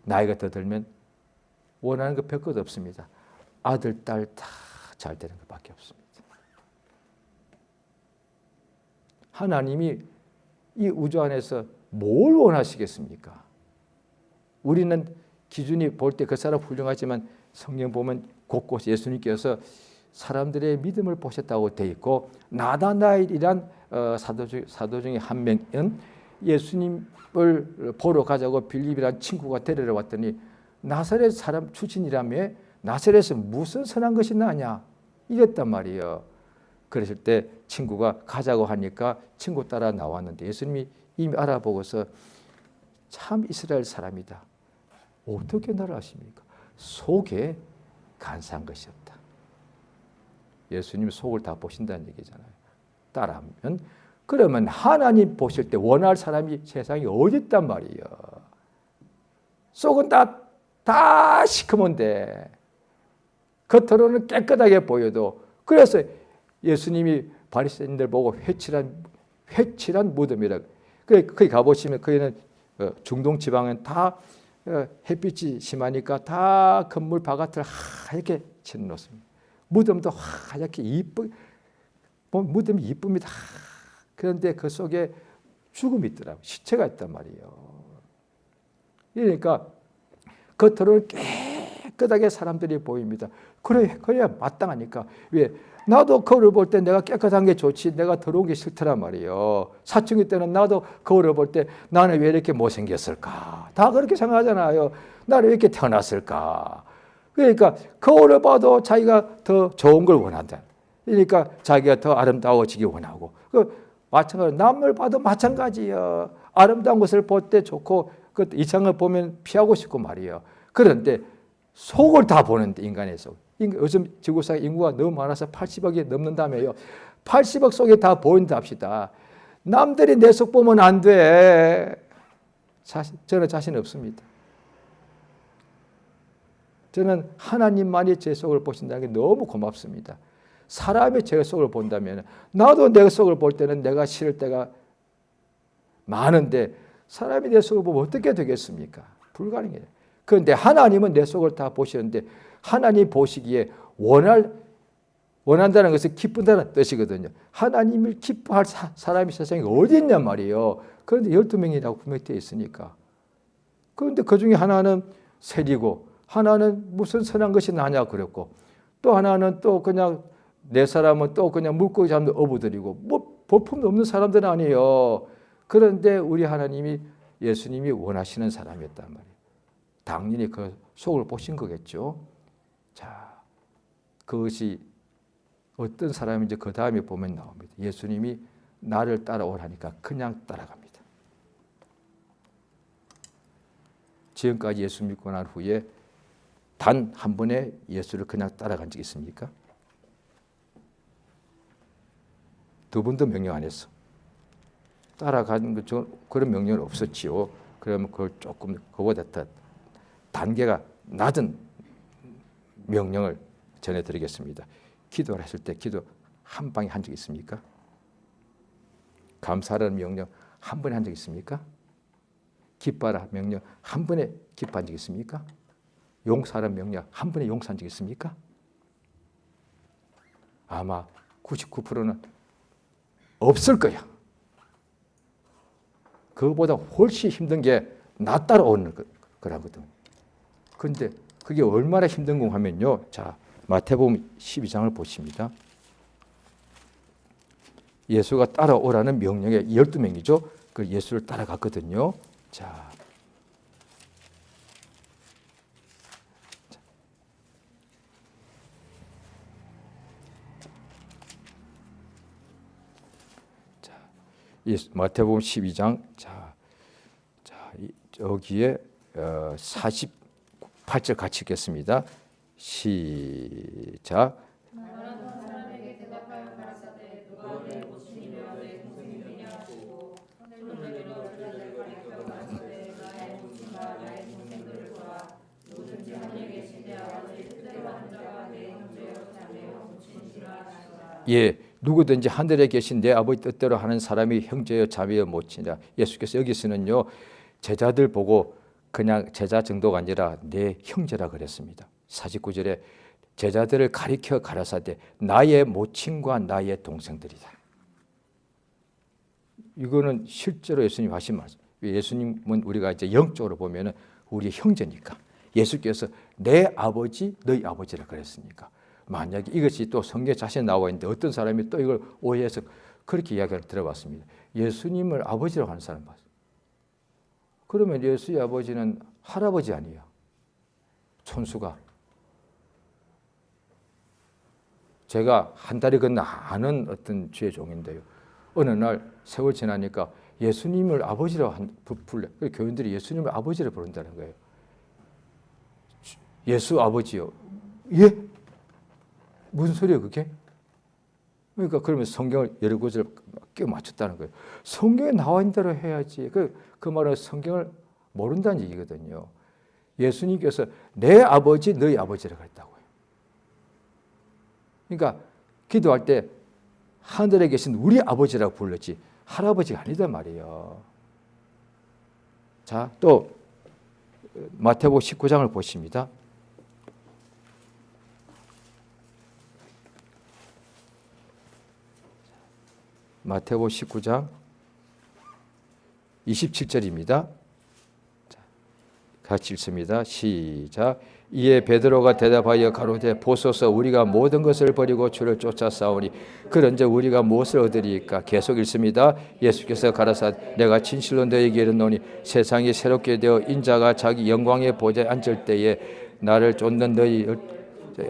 [SPEAKER 1] 나이가 더 들면 원하는 거 별것 없습니다. 아들, 딸 다 잘 되는 것밖에 없습니다. 하나님이 이 우주 안에서 뭘 원하시겠습니까? 우리는 기준이 볼 때 그 사람 훌륭하지만 성경 보면 곳곳 예수님께서 사람들의 믿음을 보셨다고 되어 있고 나다나엘이란 사도 중에 한 명은 예수님을 보러 가자고 빌립이란 친구가 데리러 왔더니 나사렛 사람 출신이라며 나사렛에서 무슨 선한 것이 나냐 이랬단 말이에요. 그랬을 때 친구가 가자고 하니까 친구 따라 나왔는데 예수님이 이미 알아보고서 참 이스라엘 사람이다. 어떻게 나를 아십니까? 속에 간사한 것이 없다. 예수님 속을 다 보신다는 얘기잖아요. 따라하면 그러면 하나님 보실 때 원할 사람이 세상에 어디 있단 말이에요. 속은 다 시커먼데 겉으로는 깨끗하게 보여도 그래서 예수님이 바리새인들 보고 회칠한 무덤이라. 거기 가보시면 거기는 중동 지방은 다 햇빛이 심하니까 다 건물 바깥을 하얗게 칠해놓습니다. 무덤도 하얗게 무덤이 이쁩니다. 그런데 그 속에 죽음이 있더라고요. 시체가 있단 말이에요. 그러니까 겉으로는 깨끗하게 사람들이 보입니다. 그래야 마땅하니까. 왜? 나도 거울을 볼 때 내가 깨끗한 게 좋지 내가 더러운 게 싫더란 말이에요. 사춘기 때는 나도 거울을 볼 때 나는 왜 이렇게 못생겼을까? 다 그렇게 생각하잖아요. 나는 왜 이렇게 태어났을까? 그러니까 거울을 봐도 자기가 더 좋은 걸 원한다. 그러니까 자기가 더 아름다워지기 원하고 마찬가지로 남을 봐도 마찬가지예요. 아름다운 것을 볼 때 좋고 그 이상을 보면 피하고 싶고 말이에요. 그런데 속을 다 보는데 인간의 속. 요즘 지구상 인구가 너무 많아서 80억이 넘는다며요. 80억 속에 다 보인다 합시다. 남들이 내 속 보면 안 돼. 저는 자신 없습니다. 저는 하나님만이 제 속을 보신다는 게 너무 고맙습니다. 사람이 제 속을 본다면 나도 내 속을 볼 때는 내가 싫을 때가 많은데 사람이 내 속을 보면 어떻게 되겠습니까? 불가능해요. 그런데 하나님은 내 속을 다 보시는데 하나님 보시기에 원한다는 것은 기쁜다는 뜻이거든요. 하나님을 기뻐할 사람이 세상에 어디 있냔 말이에요. 그런데 12명이라고 분명히 되어 있으니까. 그런데 그 중에 하나는 세리고 하나는 무슨 선한 것이 나냐 그랬고 또 하나는 또 그냥 내 사람은 또 그냥 물고기 잡는 어부들이고 뭐 볼품도 없는 사람들은 아니에요. 그런데 우리 하나님이 예수님이 원하시는 사람이었단 말이에요. 당연히 그 속을 보신 거겠죠. 자, 그것이 어떤 사람인지 그 다음에 보면 나옵니다. 예수님이 나를 따라오라니까 그냥 따라갑니다. 지금까지 예수 믿고 난 후에 단 한 번에 예수를 그냥 따라간 적 있습니까? 두 번도 명령 안 했어. 따라가는 것 그런 명령은 없었지요. 그러면 그걸 조금 그보다 더 단계가 낮은 명령을 전해드리겠습니다. 기도를 했을 때 기도 한 방에 한 적 있습니까? 감사하라는 명령 한 번에 한 적 있습니까? 기뻐하라 명령 한 번에 기뻐한 적 있습니까? 용서하라는 명령 한 번에 용서한 적 있습니까? 아마 99%는 없을 거야. 그거보다 훨씬 힘든 게 나 따라오는 거라거든. 그런데 그게 얼마나 힘든 거 하면요. 자, 마태복음 12장을 보십니다. 예수가 따라오라는 명령에 12명이죠. 그 예수를 따라갔거든요. 자, 마태복음 12장 여기에 48절 같이 읽겠습니다. 시작. 예, 누구든지 하늘에 계신 내 아버지 뜻대로 하는 사람이 형제여 자매여 모친이라. 예수께서 여기서는요 제자들 보고 그냥 제자 정도가 아니라 내 형제라 그랬습니다. 49절에 제자들을 가리켜 가라사대 나의 모친과 나의 동생들이다. 이거는 실제로 예수님 하신 말씀. 예수님은 우리가 이제 영적으로 보면은 우리 형제니까 예수께서 내 아버지 너희 아버지라 그랬으니까 만약에 이것이 또 성경 자신에 나와 있는데 어떤 사람이 또 이걸 오해해서 그렇게 이야기를 들어봤습니다. 예수님을 아버지라고 하는 사람 봤어요. 그러면 예수의 아버지는 할아버지 아니에요. 촌수가. 제가 한 달이 건너 아는 어떤 주의 종인데요. 어느 날 세월 지나니까 예수님을 아버지라고 불러. 교인들이 예수님을 아버지라고 부른다는 거예요. 예수 아버지요. 예? 무슨 소리예요 그게? 그러니까 그러면 성경을 여러 구절을 끼워 맞췄다는 거예요. 성경에 나와 있는 대로 해야지. 그 말은 성경을 모른다는 얘기거든요. 예수님께서 내 아버지 너희 아버지라고 했다고요. 그러니까 기도할 때 하늘에 계신 우리 아버지라고 불렀지 할아버지가 아니다 말이에요. 자, 또 마태복음 19장을 보십니다. 마태복음 19장 27절입니다. 같이 읽습니다. 시작. 이에 베드로가 대답하여 가로되 보소서 우리가 모든 것을 버리고 주를 쫓아 싸우니 그런즉 우리가 무엇을 얻으리이까. 계속 읽습니다. 예수께서 가라사대 내가 진실로 너희에게 이르노니 세상이 새롭게 되어 인자가 자기 영광의 보좌에 앉을 때에 나를 쫓는 너희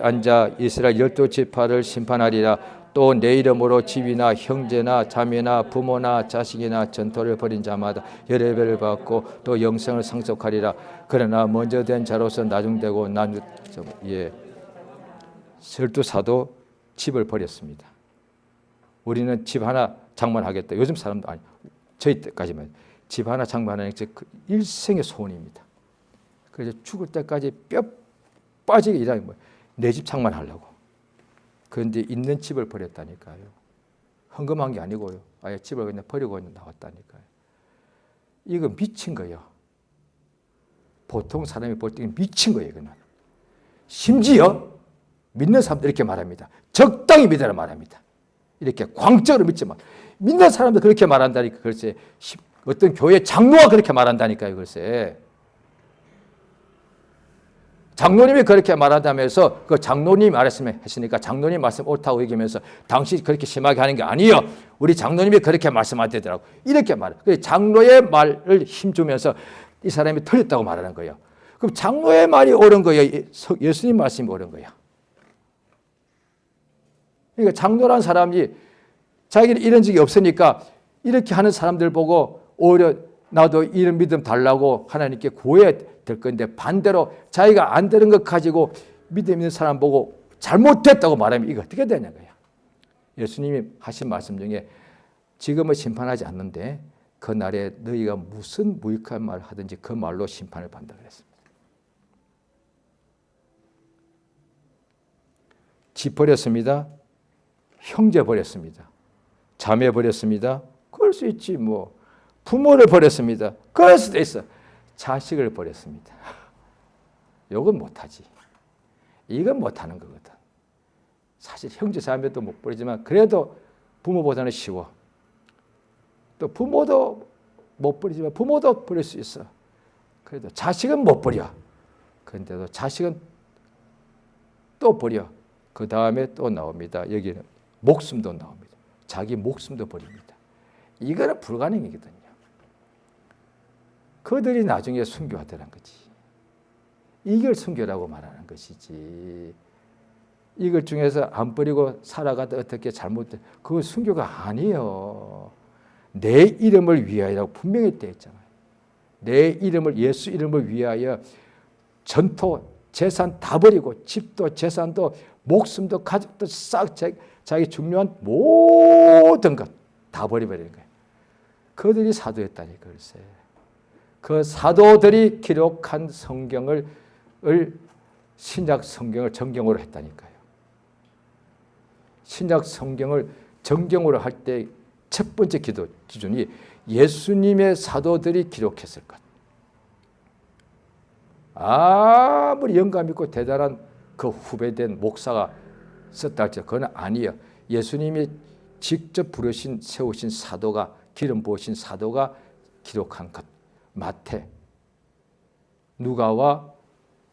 [SPEAKER 1] 앉아 이스라엘 12지파를 심판하리라. 또 내 이름으로 집이나 형제나 자매나 부모나 자식이나 전토를 벌인 자마다 열애배를 받고 또 영생을 상속하리라. 그러나 먼저 된 자로서 나중되고 설두사도 집을 버렸습니다. 우리는 집 하나 장만하겠다. 요즘 사람도 아니 저희 때까지만 집 하나 장만하는 게 일생의 소원입니다. 그래서 죽을 때까지 뼈 빠지게 일하는 거예요. 내 집 장만하려고. 그런데 있는 집을 버렸다니까요. 헌금한 게 아니고요. 아예 집을 그냥 버리고 나왔다니까요. 이거 미친 거예요. 보통 사람이 볼 때 미친 거예요. 이거는. 심지어 믿는 사람들 이렇게 말합니다. 적당히 믿으라 말합니다. 이렇게 광적으로 믿지 마. 믿는 사람들 그렇게 말한다니까. 글쎄 어떤 교회 장로가 그렇게 말한다니까요. 글쎄. 장로님이 그렇게 말한다면서 그 장로님이 말했으면 했으니까 장로님 말씀 옳다고 얘기하면서 당신이 그렇게 심하게 하는 게 아니에요. 우리 장로님이 그렇게 말씀하시더라고. 이렇게 말해. 장로의 말을 힘주면서 이 사람이 틀렸다고 말하는 거예요. 그럼 장로의 말이 옳은 거예요. 예수님 말씀이 옳은 거예요. 그러니까 장로란 사람이 자기는 이런 적이 없으니까 이렇게 하는 사람들 보고 오히려 나도 이런 믿음 달라고 하나님께 구해야 될 건데 반대로 자기가 안 되는 것 가지고 믿음 있는 사람 보고 잘못됐다고 말하면 이거 어떻게 되냐 거야. 예수님이 하신 말씀 중에 지금은 심판하지 않는데 그 날에 너희가 무슨 무익한 말을 하든지 그 말로 심판을 받는다 그랬습니다. 집 버렸습니다. 형제 버렸습니다. 자매 버렸습니다. 그럴 수 있지 뭐. 부모를 버렸습니다. 그럴 수도 있어. 자식을 버렸습니다. 이건 못하지. 이건 못하는 거거든. 사실 형제 자매도 못 버리지만 그래도 부모보다는 쉬워. 또 부모도 못 버리지만 부모도 버릴 수 있어. 그래도 자식은 못 버려. 그런데도 자식은 또 버려. 그 다음에 또 나옵니다. 여기는 목숨도 나옵니다. 자기 목숨도 버립니다. 이거는 불가능이거든요. 그들이 나중에 순교하더란 거지. 이걸 순교라고 말하는 것이지. 이걸 중에서 안 버리고 살아가다 어떻게 잘못돼. 그거 순교가 아니에요. 내 이름을 위하여라고 분명히 되어 있잖아요. 내 이름을 예수 이름을 위하여 전토 재산 다 버리고 집도 재산도 목숨도 가족도 싹 자기 중요한 모든 것 다 버려버리는 거예요. 그들이 사도였다니까 글쎄. 그 사도들이 기록한 성경을 신약 성경을 정경으로 했다니까요. 신약 성경을 정경으로 할 때 첫 번째 기준이 예수님의 사도들이 기록했을 것. 아무리 영감 있고 대단한 그 후배된 목사가 썼다 할지 그건 아니에요. 예수님이 직접 부르신 세우신 사도가 기름 부으신 사도가 기록한 것. 마태, 누가와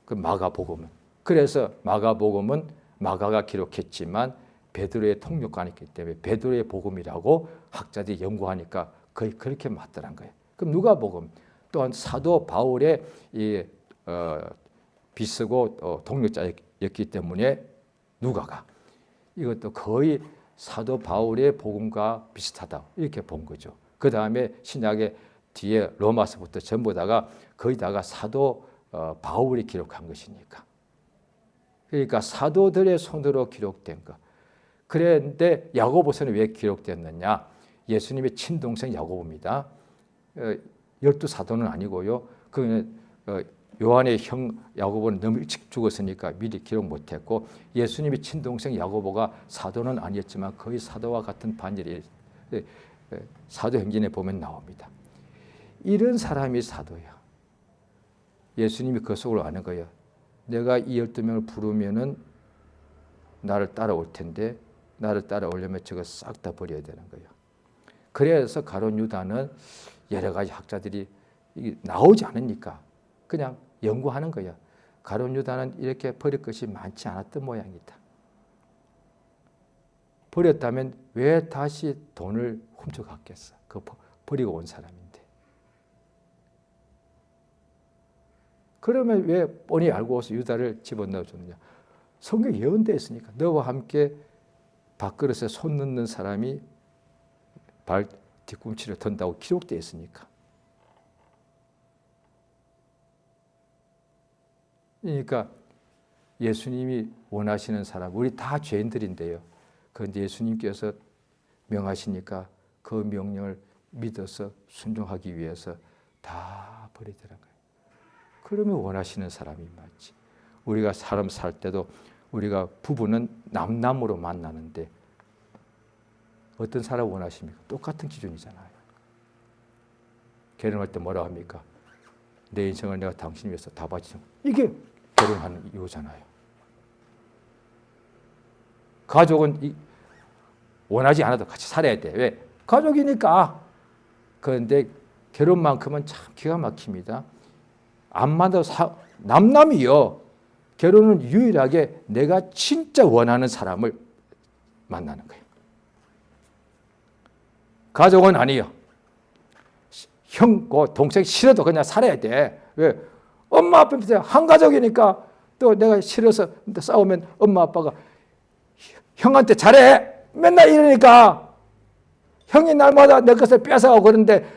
[SPEAKER 1] 그 마가복음은. 그래서 마가복음은
[SPEAKER 2] 마가가 기록했지만 베드로의 통역관이기 때문에 베드로의 복음이라고 학자들이 연구하니까 거의 그렇게 맞더란 거예요. 그럼 누가복음 또한 사도 바울의 비쓰고 동역자였기 때문에 누가가 이것도 거의 사도 바울의 복음과 비슷하다 이렇게 본 거죠. 그 다음에 신약의 뒤에 로마서부터 전부 다가 거의 다가 사도 바울이 기록한 것이니까. 그러니까 사도들의 손으로 기록된 것. 그런데 야고보서는 왜 기록됐느냐? 예수님의 친동생 야고보입니다. 12사도는 아니고요. 그 요한의 형 야고보는 너무 일찍 죽었으니까 미리 기록 못했고 예수님의 친동생 야고보가 사도는 아니었지만 거의 사도와 같은 반열이 사도행전에 보면 나옵니다. 이런 사람이 사도야. 예수님이 그 속으로 아는 거예요. 내가 이 12명을 부르면은 나를 따라올 텐데 나를 따라오려면 저거 싹 다 버려야 되는 거예요. 그래서 가룟 유다는 여러 가지 학자들이 나오지 않으니까 그냥 연구하는 거예요. 가룟 유다는 이렇게 버릴 것이 많지 않았던 모양이다. 버렸다면 왜 다시 돈을 훔쳐갔겠어? 그 버리고 온 사람인데. 그러면 왜 뻔히 알고 와서 유다를 집어넣어줬느냐? 성경에 예언되어 있으니까 너와 함께 밥그릇에 손 넣는 사람이 발 뒤꿈치를 던다고 기록되어 있으니까. 그러니까 예수님이 원하시는 사람, 우리 다 죄인들인데요. 그런데 예수님께서 명하시니까 그 명령을 믿어서 순종하기 위해서 다 버리더란 거예요. 그러면 원하시는 사람이 맞지. 우리가 사람 살 때도 우리가 부부는 남남으로 만나는데 어떤 사람 원하십니까? 똑같은 기준이잖아요. 결혼할 때 뭐라 합니까? 내 인생을 내가 당신 위해서 다 바치는 이게 결혼하는 이유잖아요. 가족은 원하지 않아도 같이 살아야 돼. 왜? 가족이니까. 그런데 결혼만큼은 참 기가 막힙니다. 안 만나도 남남이요. 결혼은 유일하게 내가 진짜 원하는 사람을 만나는 거예요. 가족은 아니요. 형, 동생 싫어도 그냥 살아야 돼. 왜? 엄마 아빠 밑에 한 가족이니까 또 내가 싫어서 싸우면 엄마 아빠가 형한테 잘해. 맨날 이러니까 형이 날마다 내 것을 뺏어가고 그러는데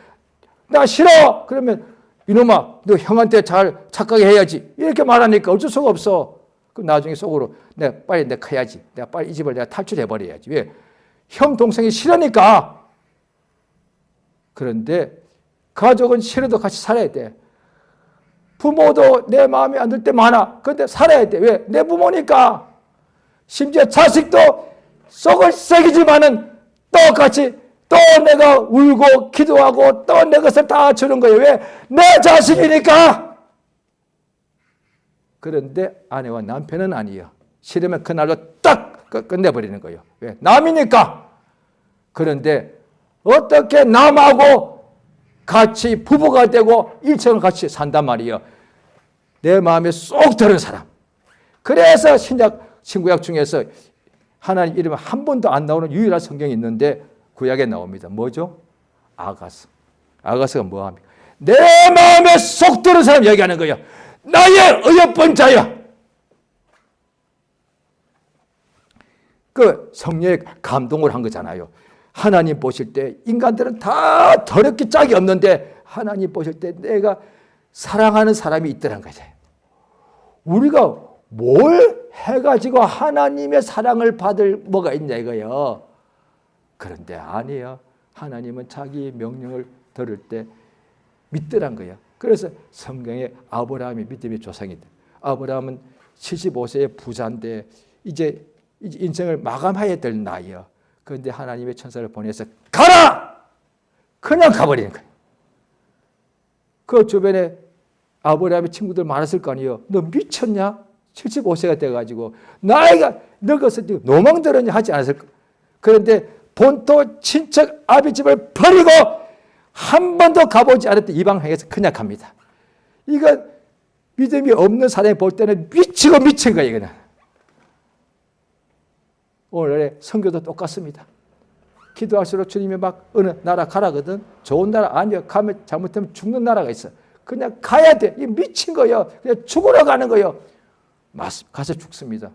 [SPEAKER 2] 나 싫어. 그러면 이놈아, 너 형한테 잘 착하게 해야지. 이렇게 말하니까 어쩔 수가 없어. 그럼 나중에 속으로 내가 빨리 커야지. 내가 빨리 이 집을 내가 탈출해버려야지. 왜? 형, 동생이 싫으니까. 그런데 가족은 싫어도 같이 살아야 돼. 부모도 내 마음에 안 들 때 많아. 그런데 살아야 돼. 왜? 내 부모니까. 심지어 자식도 속을 새기지만은 똑같이 또 내가 울고 기도하고 또 내 것을 다 주는 거예요. 왜? 내 자식이니까. 그런데 아내와 남편은 아니에요. 싫으면 그날로 딱 끝내버리는 거예요. 왜? 남이니까. 그런데 어떻게 남하고 같이 부부가 되고 일생을 같이 산단 말이에요. 내 마음에 쏙 드는 사람. 그래서 신구약 중에서 하나님 이름이 한 번도 안 나오는 유일한 성경이 있는데 구약에 나옵니다. 뭐죠? 아가스. 아가스가 뭐합니까? 내 마음에 쏙 드는 사람 얘기하는 거예요. 나의 어여쁜 자야. 그 성령의 감동을 한 거잖아요. 하나님 보실 때 인간들은 다 더럽게 짝이 없는데 하나님 보실 때 내가 사랑하는 사람이 있더란 거죠. 우리가 뭘 해가지고 하나님의 사랑을 받을 뭐가 있냐 이거예요. 그런데 아니에요. 하나님은 자기 명령을 들을 때 믿더란 거예요. 그래서 성경에 아브라함이 믿음의 조상이다. 아브라함은 75세의 부자인데 이제 인생을 마감해야 될 나이야. 그런데 하나님의 천사를 보내서 가라! 그냥 가버리는 거예요. 그 주변에 아브라함의 친구들 많았을 거 아니에요. 너 미쳤냐? 75세가 돼가지고 나이가 늙어서 노망 들었냐 하지 않았을까? 그런데 본토 친척 아비집을 버리고 한 번도 가보지 않았던 이방행에서 그냥 갑니다. 이거 믿음이 없는 사람이 볼 때는 미치고 미친 거예요. 이거는.
[SPEAKER 1] 오늘의 선교도 똑같습니다. 기도할수록 주님이 막 어느 나라 가라거든. 좋은 나라 아니요. 가면 잘못하면 죽는 나라가 있어. 그냥 가야 돼. 이 미친 거예요. 그냥 죽으러 가는 거예요. 가서 죽습니다.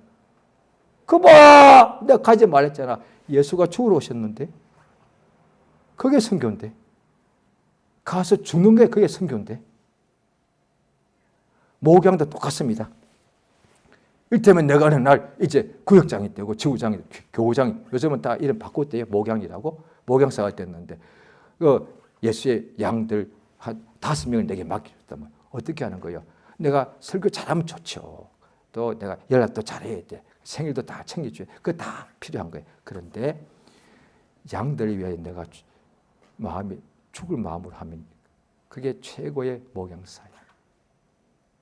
[SPEAKER 1] 그봐! 내가 가지 말랬잖아. 예수가 죽으러 오셨는데. 그게 선교인데. 가서 죽는 게 그게 선교인데. 목양도 똑같습니다. 이를테면 내가 어느 날 이제 구역장이 되고 지구장이 되고 교구장이 요즘은 다 이름 바꿨대요. 목양이라고. 목양사가 됐는데 예수의 양들 한 5명을 내게 맡겨줬다면 어떻게 하는 거예요? 내가 설교 잘하면 좋죠. 또 내가 연락도 잘해야 돼. 생일도 다 챙겨줘야 돼. 그거 다 필요한 거예요. 그런데 양들을 위해 내가 죽을 마음으로 하면 그게 최고의 목양사야.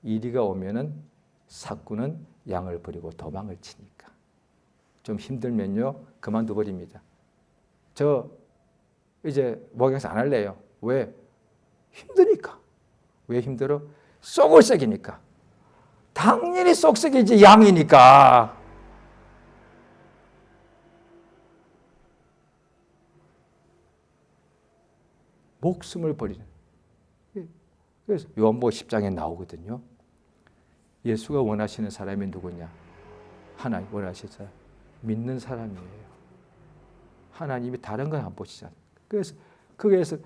[SPEAKER 1] 이리가 오면은 사꾼은 양을 버리고 도망을 치니까 좀 힘들면요 그만둬 버립니다. 저 이제 목양사 안 할래요. 왜? 힘드니까. 왜 힘들어? 쏙을 썩이니까. 당연히 쏙 썩이지 양이니까. 목숨을 버리는. 그래서 요한복음 10장에 나오거든요. 예수가 원하시는 사람이 누구냐? 하나님 원하시는 사람. 믿는 사람이에요. 하나님이 다른 건 안 보시잖아요. 그래서 거기에서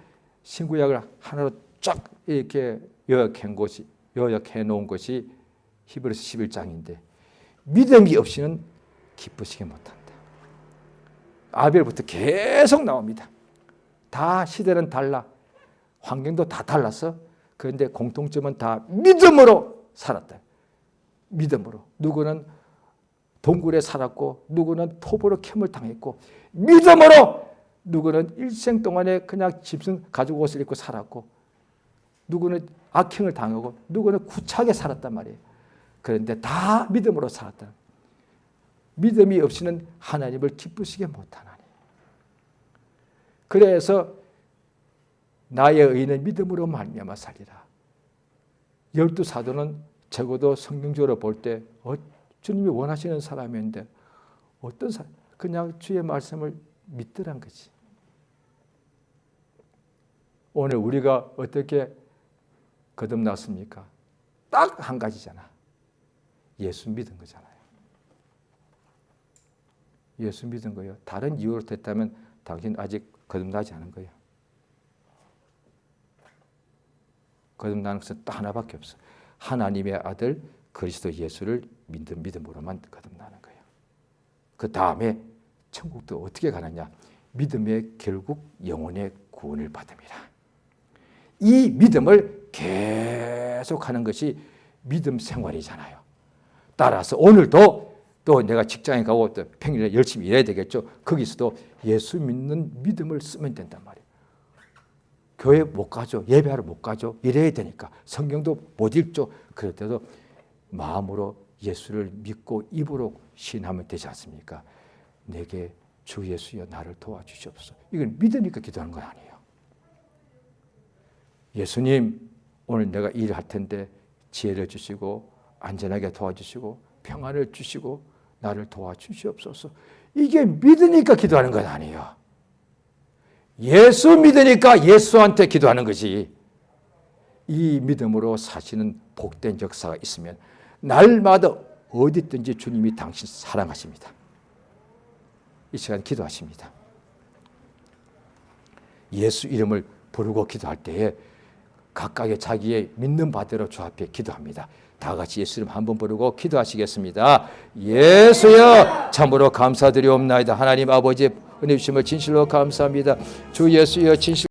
[SPEAKER 1] 신구약을 하나로 쫙 이렇게 요약해 놓은 것이 히브리서 11장인데 믿음이 없이는 기쁘시게 못한다. 아벨부터 계속 나옵니다. 다 시대는 달라. 환경도 다 달라서 그런데 공통점은 다 믿음으로 살았다. 믿음으로. 누구는 동굴에 살았고 누구는 톱으로 캠을 당했고 믿음으로 누구는 일생 동안에 그냥 짐승 가죽 옷을 입고 살았고 누구는 악행을 당하고 누구는 구차하게 살았단 말이에요. 그런데 다 믿음으로 살았다. 믿음이 없이는 하나님을 기쁘시게 못하나니. 그래서 나의 의는 믿음으로 말미암아 살리라. 12사도는 적어도 성경적으로 볼 때 주님이 원하시는 사람인데 어떤 사람? 그냥 주의 말씀을 믿더란 거지. 오늘 우리가 어떻게 거듭났습니까? 딱 한 가지잖아. 예수 믿은 거잖아요. 예수 믿은 거예요. 다른 이유로 됐다면 당신 아직 거듭나지 않은 거예요. 거듭나는 것은 딱 하나밖에 없어. 하나님의 아들 그리스도 예수를 믿는 믿음으로만 거듭나는 거예요. 그 다음에 천국도 어떻게 가느냐? 믿음의 결국 영혼의 구원을 받음이라. 이 믿음을 계속하는 것이 믿음 생활이잖아요. 따라서 오늘도 또 내가 직장에 가고 또 평일에 열심히 일해야 되겠죠. 거기서도 예수 믿는 믿음을 쓰면 된단 말이에요. 교회 못 가죠. 예배하러 못 가죠. 일해야 되니까. 성경도 못 읽죠. 그럴 때도 마음으로 예수를 믿고 입으로 신하면 되지 않습니까? 내게 주 예수여 나를 도와주시옵소서. 이건 믿으니까 기도하는 건 아니에요. 예수님 오늘 내가 일할 텐데 지혜를 주시고 안전하게 도와주시고 평안을 주시고 나를 도와주시옵소서. 이게 믿으니까 기도하는 건 아니에요. 예수 믿으니까 예수한테 기도하는 거지. 이 믿음으로 사시는 복된 역사가 있으면 날마다 어디 있든지 주님이 당신 사랑하십니다. 이 시간 기도하십니다. 예수 이름을 부르고 기도할 때에 각각의 자기의 믿는 바대로 주 앞에 기도합니다. 다 같이 예수 이름 한번 부르고 기도하시겠습니다. 예수여 참으로 감사드리옵나이다. 하나님 아버지 은혜 주심을 진실로 감사합니다. 주 예수여 진실